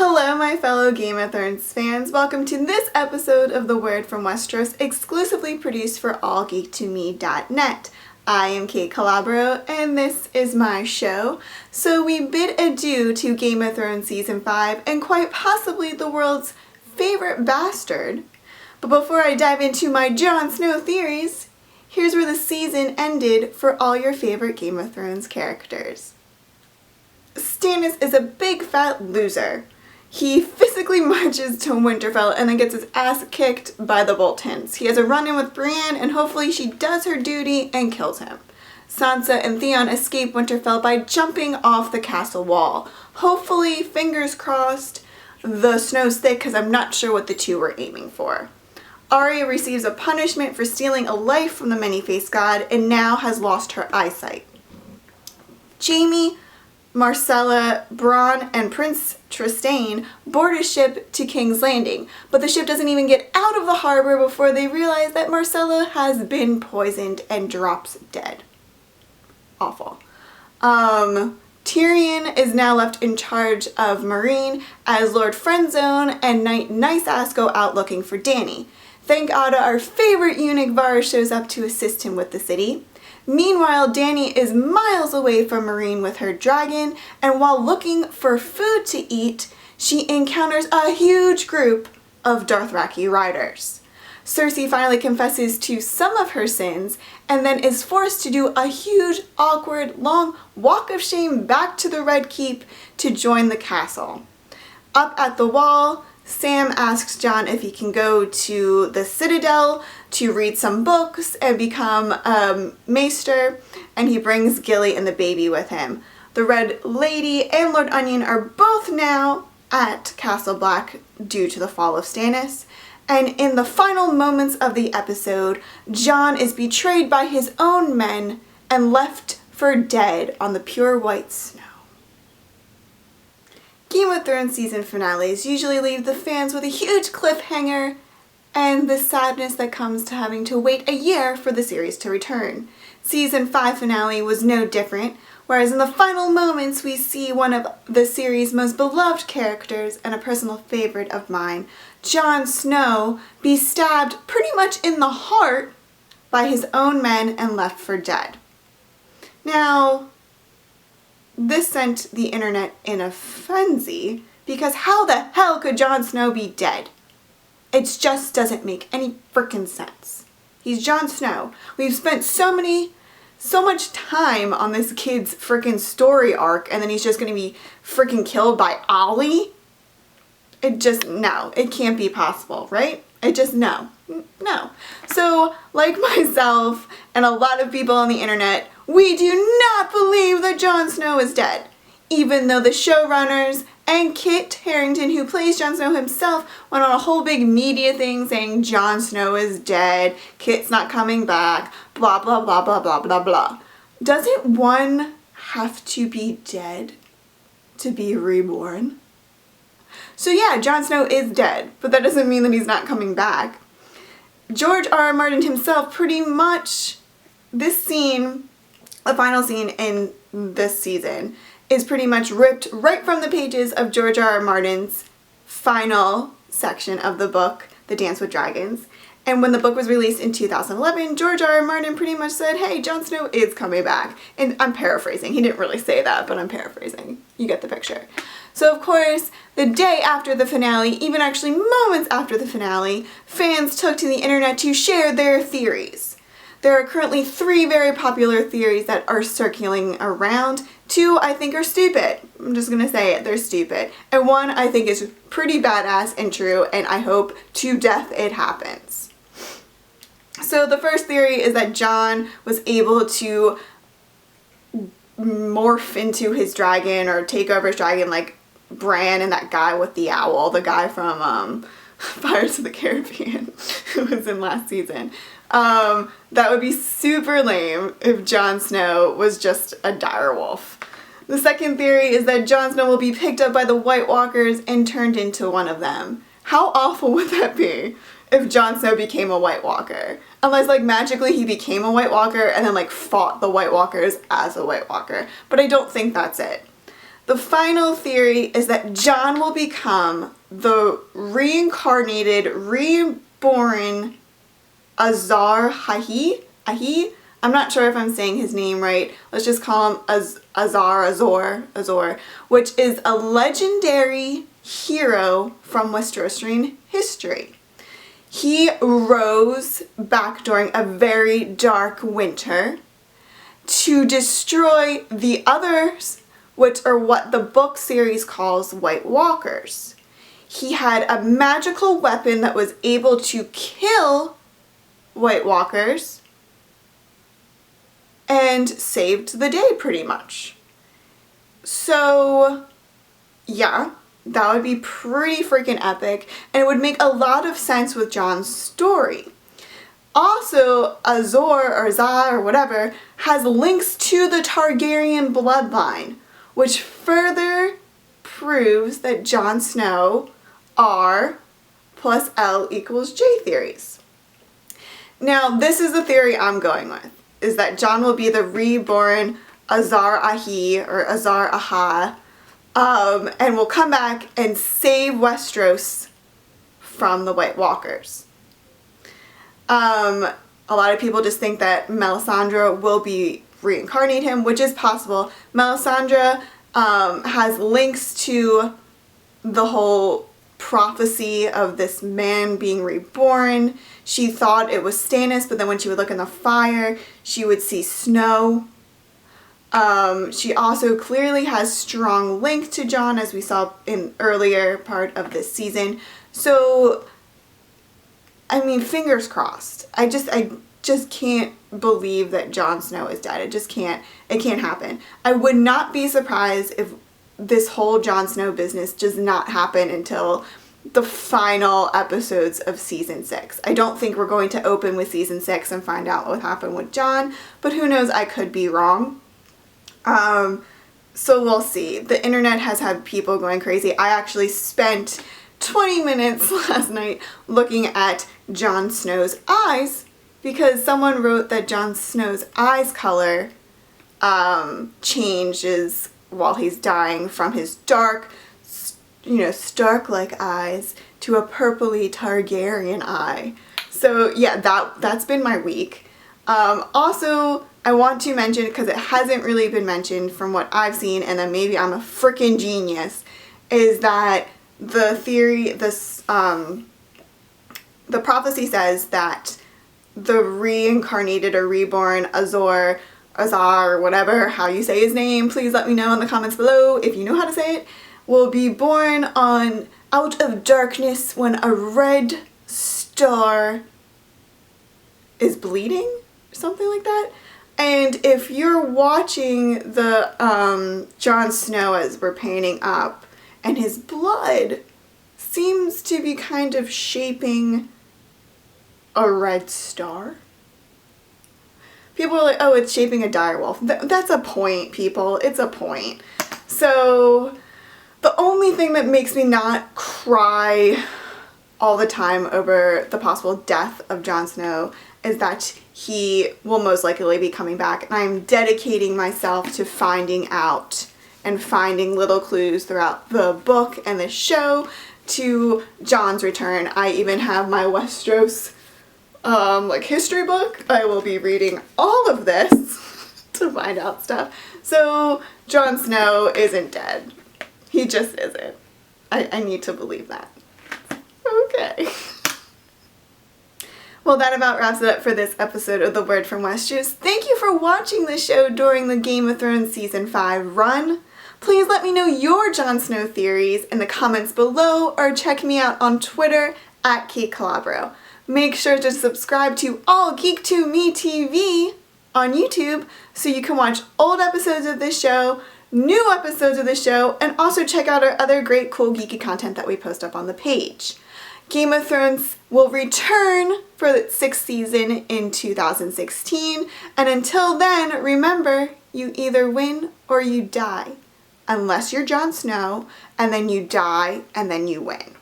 Hello my fellow Game of Thrones fans, welcome to this episode of The Word from Westeros, exclusively produced for allgeek2me.net. I am Kait Calabro and this is my show. So we bid adieu to Game of Thrones Season 5 and quite possibly the world's favorite bastard. But before I dive into my Jon Snow theories, here's where the season ended for all your favorite Game of Thrones characters. Stannis is a big fat loser. He physically marches to Winterfell and then gets his ass kicked by the Boltons. He has a run-in with Brienne and hopefully she does her duty and kills him. Sansa and Theon escape Winterfell by jumping off the castle wall. Hopefully, fingers crossed, the snow's thick because I'm not sure what the two were aiming for. Arya receives a punishment for stealing a life from the many-faced god and now has lost her eyesight. Jaime, Marcella, Bronn, and Prince Trystane board a ship to King's Landing, but the ship doesn't even get out of the harbor before they realize that Marcella has been poisoned and drops dead. Awful. Tyrion is now left in charge of Meereen as Lord Friendzone and Knight Nice-Ass go out looking for Dany. Thank Ada, our favorite eunuch Var shows up to assist him with the city. Meanwhile, Dany is miles away from Meereen with her dragon, and while looking for food to eat, she encounters a huge group of Dothraki riders. Cersei finally confesses to some of her sins, and then is forced to do a huge, awkward, long walk of shame back to the Red Keep to join the castle. Up at the wall, Sam asks Jon if he can go to the Citadel to read some books and become a maester, and he brings Gilly and the baby with him. The Red Lady and Lord Onion are both now at Castle Black due to the fall of Stannis, and in the final moments of the episode, Jon is betrayed by his own men and left for dead on the pure white snow. Game of Thrones season finales usually leave the fans with a huge cliffhanger and the sadness that comes to having to wait a year for the series to return. Season 5 finale was no different, whereas in the final moments we see one of the series' most beloved characters and a personal favorite of mine, Jon Snow, be stabbed pretty much in the heart by his own men and left for dead. Now, this sent the internet in a frenzy because how the hell could Jon Snow be dead? It just doesn't make any frickin' sense. He's Jon Snow. We've spent so much time on this kid's frickin' story arc and then he's just gonna be frickin' killed by Ollie? No, it can't be possible, right? No. So, like myself and a lot of people on the internet, we do not believe that Jon Snow is dead, even though the showrunners and Kit Harington, who plays Jon Snow himself, went on a whole big media thing saying Jon Snow is dead, Kit's not coming back, blah blah blah blah blah blah blah. Doesn't one have to be dead to be reborn? So yeah, Jon Snow is dead, but that doesn't mean that he's not coming back. George R.R. Martin himself pretty much, this scene, the final scene in this season, is pretty much ripped right from the pages of George R.R. Martin's final section of the book, The Dance with Dragons. And when the book was released in 2011, George R.R. Martin pretty much said, hey, Jon Snow is coming back. And I'm paraphrasing. He didn't really say that, but I'm paraphrasing. You get the picture. So of course, the day after the finale, even actually moments after the finale, fans took to the internet to share their theories. There are currently 3 very popular theories that are circulating around. 2 I think are stupid. I'm just gonna say it, they're stupid. And 1 I think is pretty badass and true, and I hope to death it happens. So the first theory is that Jon was able to morph into his dragon or take over his dragon like Bran and that guy with the owl, the guy from Pirates of the Caribbean who was in last season. That would be super lame if Jon Snow was just a direwolf. The second theory is that Jon Snow will be picked up by the White Walkers and turned into one of them. How awful would that be if Jon Snow became a White Walker? Unless like magically he became a White Walker and then like fought the White Walkers as a White Walker. But I don't think that's it. The final theory is that Jon will become the reincarnated, reborn Azar Ahai. I'm not sure if I'm saying his name right. Let's just call him Azor, which is a legendary hero from Westerosian history. He rose back during a very dark winter to destroy the others, which are what the book series calls White Walkers. He had a magical weapon that was able to kill White Walkers and saved the day pretty much. So, yeah, that would be pretty freaking epic, and it would make a lot of sense with Jon's story. Also, Azar or whatever has links to the Targaryen bloodline, which further proves that Jon Snow R plus L equals J theories. Now, this is the theory I'm going with, is that Jon will be the reborn Azar Ahai or Azar Ahai, and will come back and save Westeros from the White Walkers. A lot of people just think that Melisandre will reincarnate him, which is possible. Melisandre has links to the whole prophecy of this man being reborn. She thought it was Stannis, but then when she would look in the fire, she would see snow. She also clearly has strong link to Jon, as we saw in earlier part of this season. So, I mean, fingers crossed. I just can't believe that Jon Snow is dead. It just can't. It can't happen. I would not be surprised if this whole Jon Snow business does not happen until the final episodes of season 6. I don't think we're going to open with season 6 and find out what happened with Jon, but who knows, I could be wrong. So we'll see. The internet has had people going crazy. I actually spent 20 minutes last night looking at Jon Snow's eyes because someone wrote that Jon Snow's eyes color changes while he's dying from his dark, Stark-like eyes to a purpley Targaryen eye. So yeah, that's been my week. Also, I want to mention, because it hasn't really been mentioned from what I've seen, and then maybe I'm a freaking genius, is that the theory, the prophecy says that the reincarnated or reborn Azar, or whatever, how you say his name, please let me know in the comments below if you know how to say it, will be born out of darkness when a red star is bleeding, something like that. And if you're watching the Jon Snow as we're painting up, and his blood seems to be kind of shaping a red star. People are like, oh, it's shaping a direwolf. That's a point, people. It's a point. So the only thing that makes me not cry all the time over the possible death of Jon Snow is that he will most likely be coming back, and I'm dedicating myself to finding out and finding little clues throughout the book and the show to Jon's return. I even have my Westeros history book. I will be reading all of this to find out stuff. So Jon Snow isn't dead. He just isn't. I need to believe that. Okay. Well, that about wraps it up for this episode of The Word from Westeros. Thank you for watching the show during the Game of Thrones Season 5 run. Please let me know your Jon Snow theories in the comments below, or check me out on Twitter at Kait Calabro. Make sure to subscribe to All Geek to Me TV on YouTube so you can watch old episodes of this show, new episodes of the show, and also check out our other great cool geeky content that we post up on the page. Game of Thrones will return for the 6th season in 2016, and until then, remember, you either win or you die. Unless you're Jon Snow, and then you die, and then you win.